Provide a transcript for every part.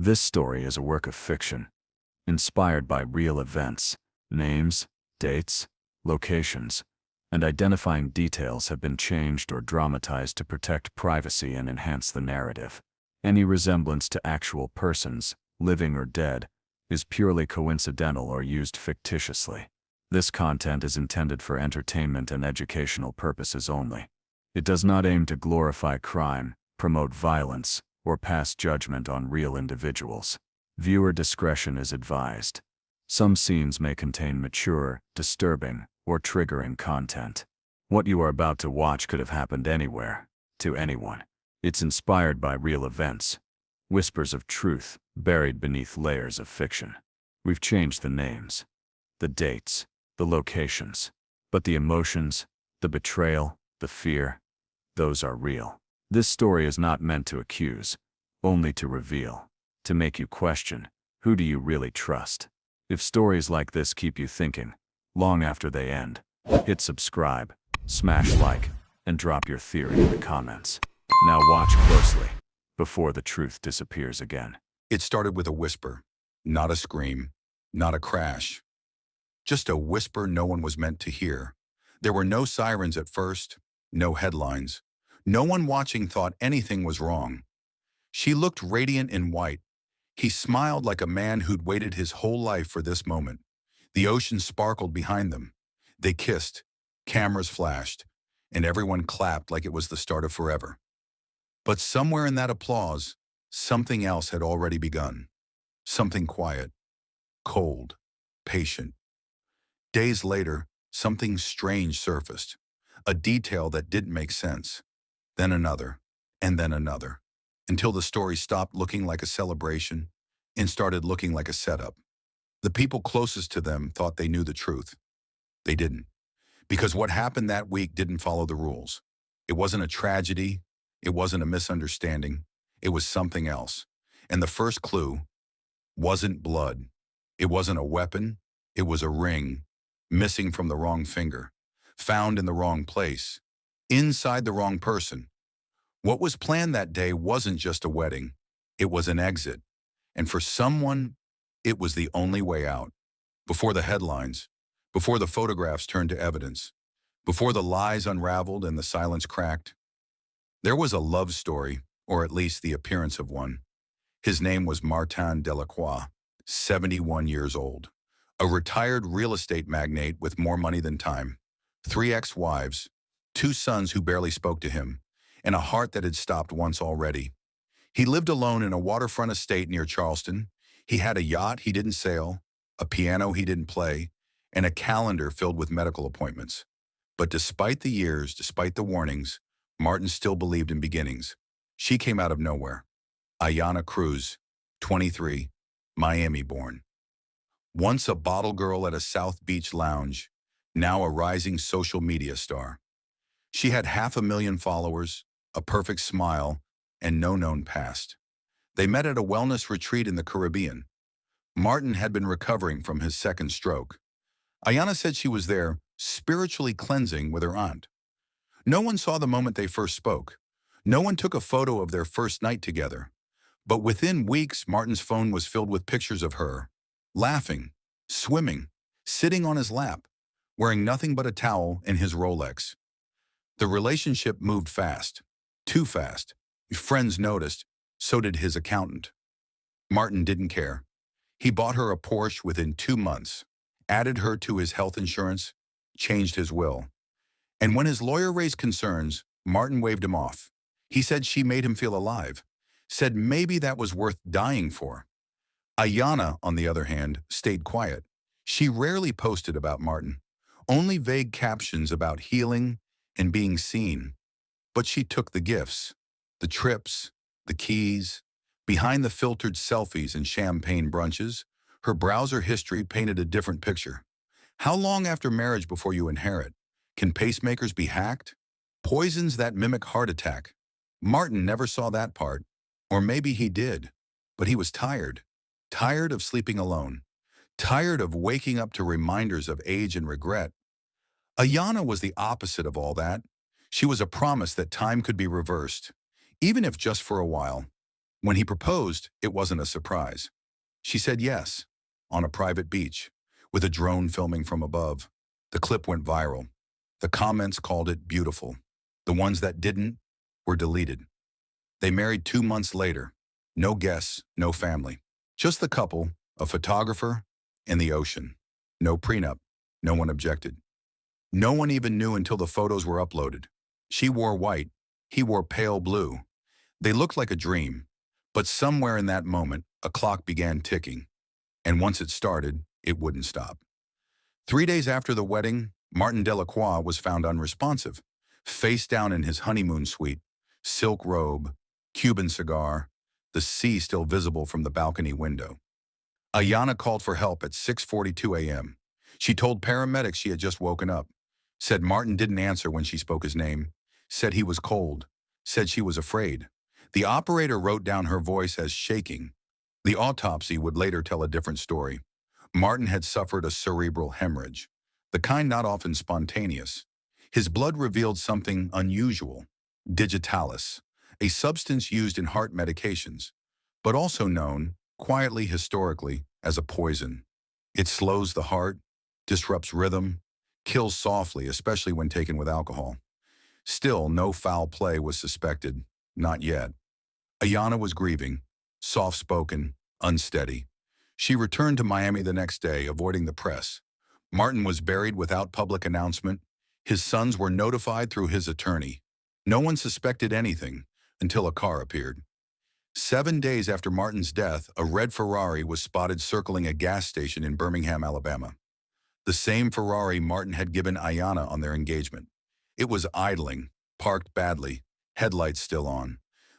This story is a work of fiction, inspired by real events. Names, dates, locations, and identifying details have been changed or dramatized to protect privacy and enhance the narrative. Any resemblance to actual persons, living or dead, is purely coincidental or used fictitiously. This content is intended for entertainment and educational purposes only. It does not aim to glorify crime, promote violence, or pass judgment on real individuals. Viewer discretion is advised. Some scenes may contain mature, disturbing, or triggering content. What you are about to watch could have happened anywhere, to anyone. It's inspired by real events. Whispers of truth buried beneath layers of fiction. We've changed the names, the dates, the locations, but the emotions, the betrayal, the fear, those are real. This story is not meant to accuse, only to reveal, to make you question, who do you really trust? If stories like this keep you thinking, long after they end, hit subscribe, smash like, and drop your theory in the comments. Now watch closely, before the truth disappears again. It started with a whisper, not a scream, not a crash. Just a whisper no one was meant to hear. There were no sirens at first, no headlines. No one watching thought anything was wrong. She looked radiant in white. He smiled like a man who'd waited his whole life for this moment. The ocean sparkled behind them. They kissed, cameras flashed, and everyone clapped like it was the start of forever. But somewhere in that applause, something else had already begun. Something quiet, cold, patient. Days later, something strange surfaced. A detail that didn't make sense. Then another, and then another, until the story stopped looking like a celebration and started looking like a setup. The people closest to them thought they knew the truth. They didn't, because what happened that week didn't follow the rules. It wasn't a tragedy, it wasn't a misunderstanding, it was something else. And the first clue wasn't blood. It wasn't a weapon, it was a ring, missing from the wrong finger, found in the wrong place, inside the wrong person. What was planned that day wasn't just a wedding, it was an exit. And for someone, it was the only way out. Before the headlines, before the photographs turned to evidence, before the lies unraveled and the silence cracked, there was a love story, or at least the appearance of one. His name was Martin Delacroix, 71 years old, a retired real estate magnate with more money than time, 3 ex-wives, 2 sons who barely spoke to him, and a heart that had stopped once already. He lived alone in a waterfront estate near Charleston. He had a yacht he didn't sail, a piano he didn't play, and a calendar filled with medical appointments. But despite the years, despite the warnings, Martin still believed in beginnings. She came out of nowhere. Ayanna Cruz, 23, Miami-born. Once a bottle girl at a South Beach lounge, now a rising social media star. She had 500,000 followers, a perfect smile, and no known past. They met at a wellness retreat in the Caribbean. Martin had been recovering from his second stroke. Ayanna said she was there, spiritually cleansing with her aunt. No one saw the moment they first spoke. No one took a photo of their first night together. But within weeks, Martin's phone was filled with pictures of her, laughing, swimming, sitting on his lap, wearing nothing but a towel and his Rolex. The relationship moved fast, too fast. Friends noticed, so did his accountant. Martin didn't care. He bought her a Porsche within 2 months, added her to his health insurance, changed his will. And when his lawyer raised concerns, Martin waved him off. He said she made him feel alive, said maybe that was worth dying for. Ayanna, on the other hand, stayed quiet. She rarely posted about Martin, only vague captions about healing and being seen. But she took the gifts, the trips, the keys. Behind the filtered selfies and champagne brunches, her browser history painted a different picture. How long after marriage before you inherit? Can pacemakers be hacked? Poisons that mimic heart attack. Martin never saw that part. Or maybe he did. But he was tired. Tired of sleeping alone. Tired of waking up to reminders of age and regret. Ayanna was the opposite of all that. She was a promise that time could be reversed, even if just for a while. When he proposed, it wasn't a surprise. She said yes, on a private beach, with a drone filming from above. The clip went viral. The comments called it beautiful. The ones that didn't were deleted. They married 2 months later. No guests, no family. Just the couple, a photographer, and the ocean. No prenup. No one objected. No one even knew until the photos were uploaded. She wore white. He wore pale blue. They looked like a dream. But somewhere in that moment, a clock began ticking. And once it started, it wouldn't stop. 3 days after the wedding, Martin Delacroix was found unresponsive, face down in his honeymoon suite, silk robe, Cuban cigar, the sea still visible from the balcony window. Ayana called for help at 6:42 a.m. She told paramedics she had just woken up, said Martin didn't answer when she spoke his name, said he was cold, said she was afraid. The operator wrote down her voice as shaking. The autopsy would later tell a different story. Martin had suffered a cerebral hemorrhage, the kind not often spontaneous. His blood revealed something unusual, digitalis, a substance used in heart medications, but also known, quietly historically, as a poison. It slows the heart, disrupts rhythm, kills softly, especially when taken with alcohol. Still, no foul play was suspected, not yet. Ayana was grieving, soft-spoken, unsteady. She returned to Miami the next day, avoiding the press. Martin was buried without public announcement. His sons were notified through his attorney. No one suspected anything until a car appeared. 7 days after Martin's death, a red Ferrari was spotted circling a gas station in Birmingham, Alabama. The same Ferrari Martin had given Ayana on their engagement. It was idling, parked badly, headlights still on.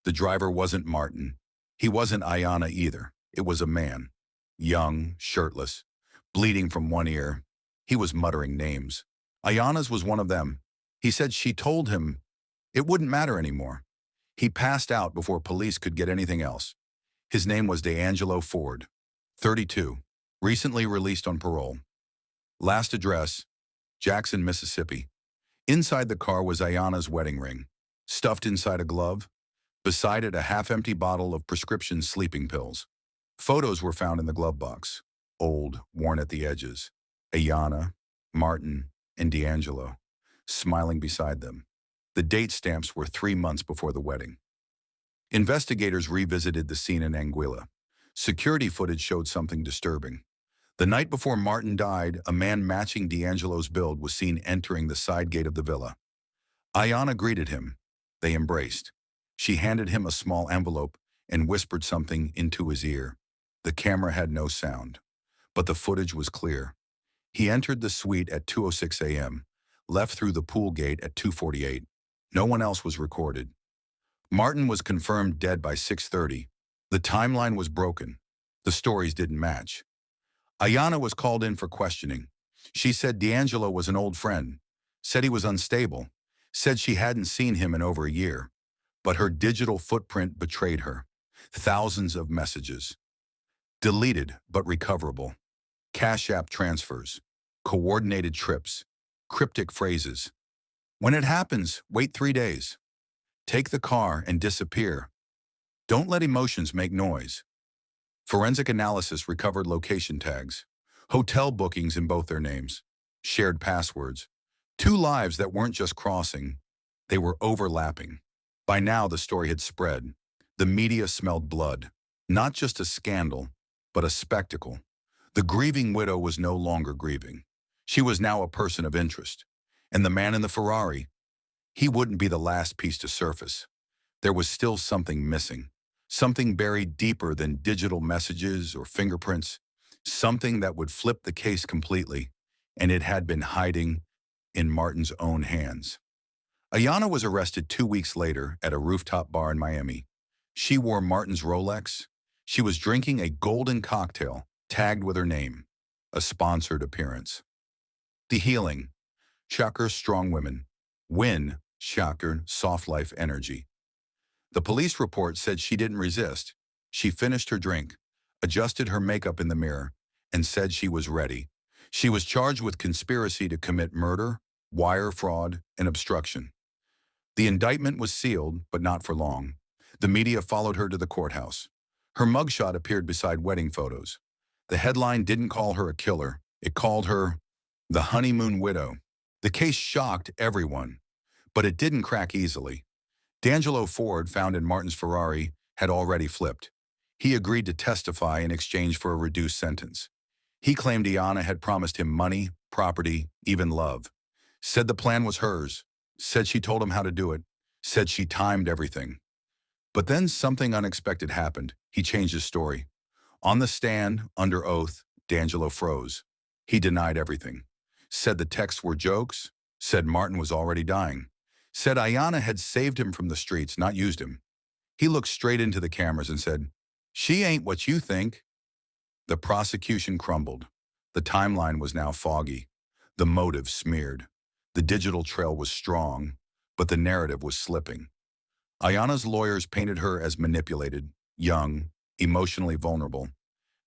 The driver wasn't Martin. He wasn't Ayana either. It was a man. Young, shirtless, bleeding from one ear. He was muttering names. Ayana's was one of them. He said she told him it wouldn't matter anymore. He passed out before police could get anything else. His name was D'Angelo Ford, 32, recently released on parole. Last address, Jackson, Mississippi. Inside the car was Ayana's wedding ring, stuffed inside a glove. Beside it, a half-empty bottle of prescription sleeping pills. Photos were found in the glove box, old, worn at the edges. Ayana, Martin, and D'Angelo, smiling beside them. The date stamps were 3 months before the wedding. Investigators revisited the scene in Anguilla. Security footage showed something disturbing. The night before Martin died, a man matching D'Angelo's build was seen entering the side gate of the villa. Ayana greeted him. They embraced. She handed him a small envelope and whispered something into his ear. The camera had no sound, but the footage was clear. He entered the suite at 2:06 a.m., left through the pool gate at 2:48. No one else was recorded. Martin was confirmed dead by 6:30. The timeline was broken. The stories didn't match. Ayana was called in for questioning. She said D'Angelo was an old friend, said he was unstable, said she hadn't seen him in over a year. But her digital footprint betrayed her. Thousands of messages. Deleted but recoverable. Cash App transfers. Coordinated trips. Cryptic phrases. When it happens, wait 3 days. Take the car and disappear. Don't let emotions make noise. Forensic analysis recovered location tags. Hotel bookings in both their names. Shared passwords. 2 lives that weren't just crossing. They were overlapping. By now, the story had spread. The media smelled blood. Not just a scandal, but a spectacle. The grieving widow was no longer grieving. She was now a person of interest. And the man in the Ferrari, he wouldn't be the last piece to surface. There was still something missing. Something buried deeper than digital messages or fingerprints. Something that would flip the case completely. And it had been hiding in Martin's own hands. Ayana was arrested 2 weeks later at a rooftop bar in Miami. She wore Martin's Rolex. She was drinking a golden cocktail tagged with her name, a sponsored appearance. The healing, shocker, strong women. Win, shocker, soft life energy. The police report said she didn't resist. She finished her drink, adjusted her makeup in the mirror, and said she was ready. She was charged with conspiracy to commit murder, wire fraud, and obstruction. The indictment was sealed, but not for long. The media followed her to the courthouse. Her mugshot appeared beside wedding photos. The headline didn't call her a killer. It called her the honeymoon widow. The case shocked everyone, but it didn't crack easily. D'Angelo Ford, found in Martin's Ferrari, had already flipped. He agreed to testify in exchange for a reduced sentence. He claimed Iana had promised him money, property, even love. Said the plan was hers. Said she told him how to do it. Said she timed everything. But then something unexpected happened. He changed his story. On the stand, under oath, D'Angelo froze. He denied everything. Said the texts were jokes. Said Martin was already dying. Said Iana had saved him from the streets, not used him. He looked straight into the cameras and said, "She ain't what you think." The prosecution crumbled. The timeline was now foggy. The motive smeared. The digital trail was strong, but the narrative was slipping. Iana's lawyers painted her as manipulated, young, emotionally vulnerable.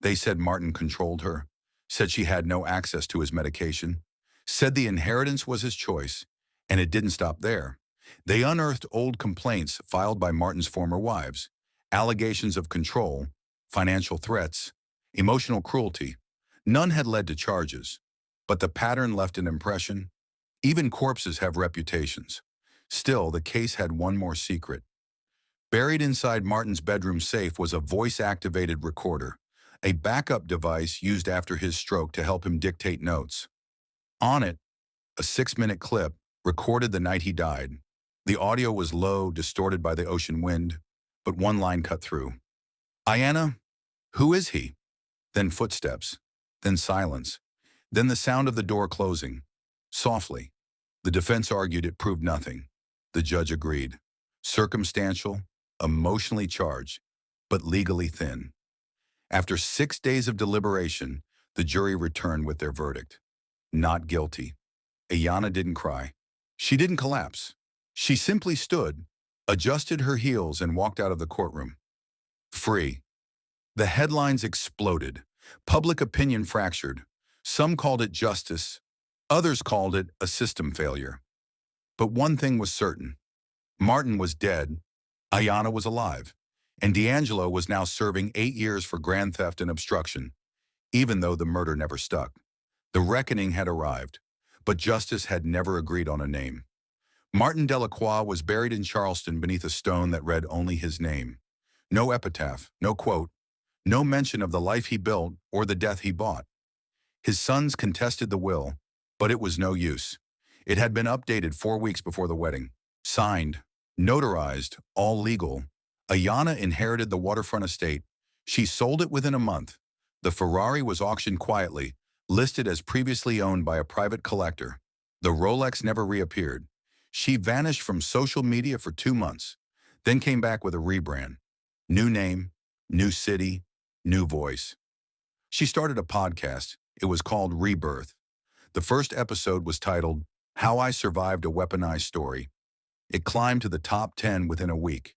They said Martin controlled her, said she had no access to his medication, said the inheritance was his choice, and it didn't stop there. They unearthed old complaints filed by Martin's former wives, allegations of control, financial threats, emotional cruelty. None had led to charges, but the pattern left an impression. Even corpses have reputations. Still, the case had one more secret. Buried inside Martin's bedroom safe was a voice-activated recorder, a backup device used after his stroke to help him dictate notes. On it, a 6-minute clip recorded the night he died. The audio was low, distorted by the ocean wind, but one line cut through. "Iana, who is he?" Then footsteps, then silence, then the sound of the door closing, softly. The defense argued it proved nothing. The judge agreed. Circumstantial, emotionally charged, but legally thin. After 6 days of deliberation, the jury returned with their verdict. Not guilty. Iana didn't cry. She didn't collapse. She simply stood, adjusted her heels, and walked out of the courtroom. Free. The headlines exploded. Public opinion fractured. Some called it justice. Others called it a system failure. But one thing was certain. Martin was dead. Iana was alive. And D'Angelo was now serving 8 years for grand theft and obstruction, even though the murder never stuck. The reckoning had arrived, but justice had never agreed on a name. Martin Delacroix was buried in Charleston beneath a stone that read only his name. No epitaph, no quote, no mention of the life he built or the death he bought. His sons contested the will, but it was no use. It had been updated 4 weeks before the wedding. Signed, notarized, all legal. Iana inherited the waterfront estate. She sold it within a month. The Ferrari was auctioned quietly, listed as previously owned by a private collector. The Rolex never reappeared. She vanished from social media for 2 months, then came back with a rebrand. New name, new city, new voice. She started a podcast. It was called Rebirth. The first episode was titled, "How I Survived a Weaponized Story." It climbed to the top 10 within a week.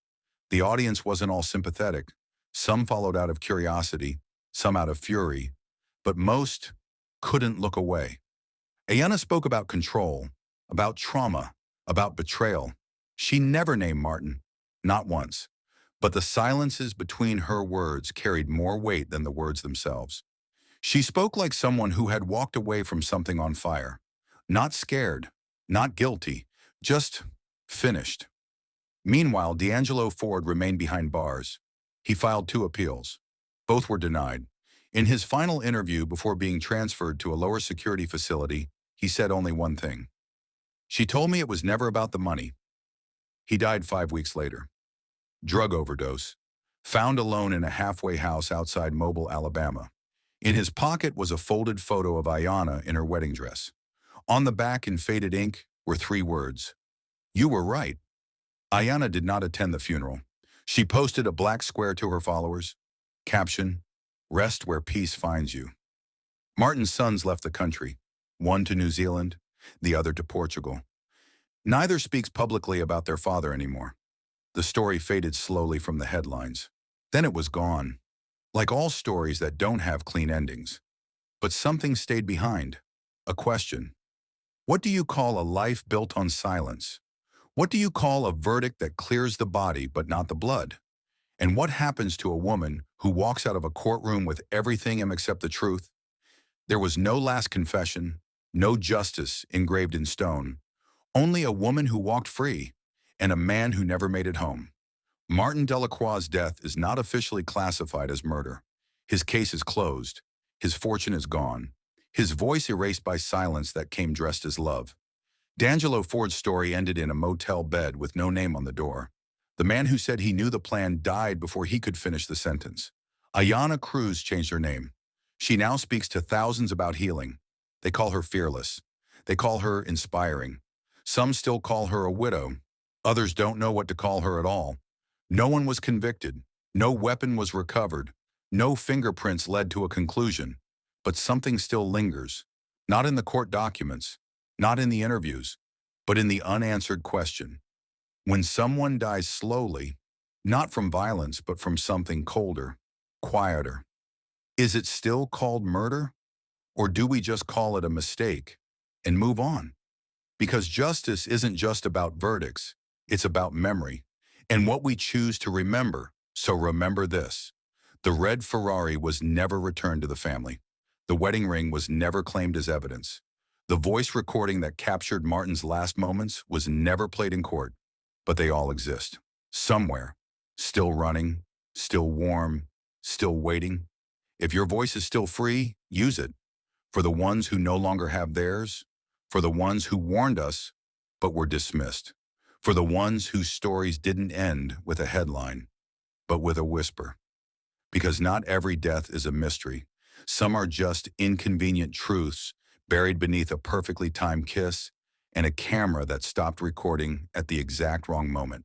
The audience wasn't all sympathetic. Some followed out of curiosity, some out of fury, but most couldn't look away. Iana spoke about control, about trauma, about betrayal. She never named Martin, not once. But the silences between her words carried more weight than the words themselves. She spoke like someone who had walked away from something on fire. Not scared, not guilty, just finished. Meanwhile, D'Angelo Ford remained behind bars. He filed 2 appeals. Both were denied. In his final interview before being transferred to a lower security facility, he said only one thing. "She told me it was never about the money." He died 5 weeks later. Drug overdose. Found alone in a halfway house outside Mobile, Alabama. In his pocket was a folded photo of Iana in her wedding dress. On the back in faded ink were 3 words. "You were right." Iana did not attend the funeral. She posted a black square to her followers. Caption, "Rest where peace finds you." Martin's sons left the country, one to New Zealand, the other to Portugal. Neither speaks publicly about their father anymore. The story faded slowly from the headlines. Then it was gone, like all stories that don't have clean endings. But something stayed behind, a question. What do you call a life built on silence? What do you call a verdict that clears the body but not the blood? And what happens to a woman who walks out of a courtroom with everything except the truth? There was no last confession, no justice engraved in stone, only a woman who walked free and a man who never made it home. Martin Delacroix's death is not officially classified as murder. His case is closed. His fortune is gone. His voice erased by silence that came dressed as love. D'Angelo Ford's story ended in a motel bed with no name on the door. The man who said he knew the plan died before he could finish the sentence. Ayana Cruz changed her name. She now speaks to thousands about healing. They call her fearless. They call her inspiring. Some still call her a widow. Others don't know what to call her at all. No one was convicted. No weapon was recovered. No fingerprints led to a conclusion. But something still lingers. Not in the court documents, not in the interviews, but in the unanswered question. When someone dies slowly, not from violence, but from something colder, quieter, is it still called murder? Or do we just call it a mistake and move on? Because justice isn't just about verdicts, it's about memory and what we choose to remember. So remember this: the red Ferrari was never returned to the family. The wedding ring was never claimed as evidence. The voice recording that captured Martin's last moments was never played in court, but they all exist. Somewhere, still running, still warm, still waiting. If your voice is still free, use it. For the ones who no longer have theirs, for the ones who warned us, but were dismissed, for the ones whose stories didn't end with a headline, but with a whisper. Because not every death is a mystery. Some are just inconvenient truths buried beneath a perfectly timed kiss and a camera that stopped recording at the exact wrong moment.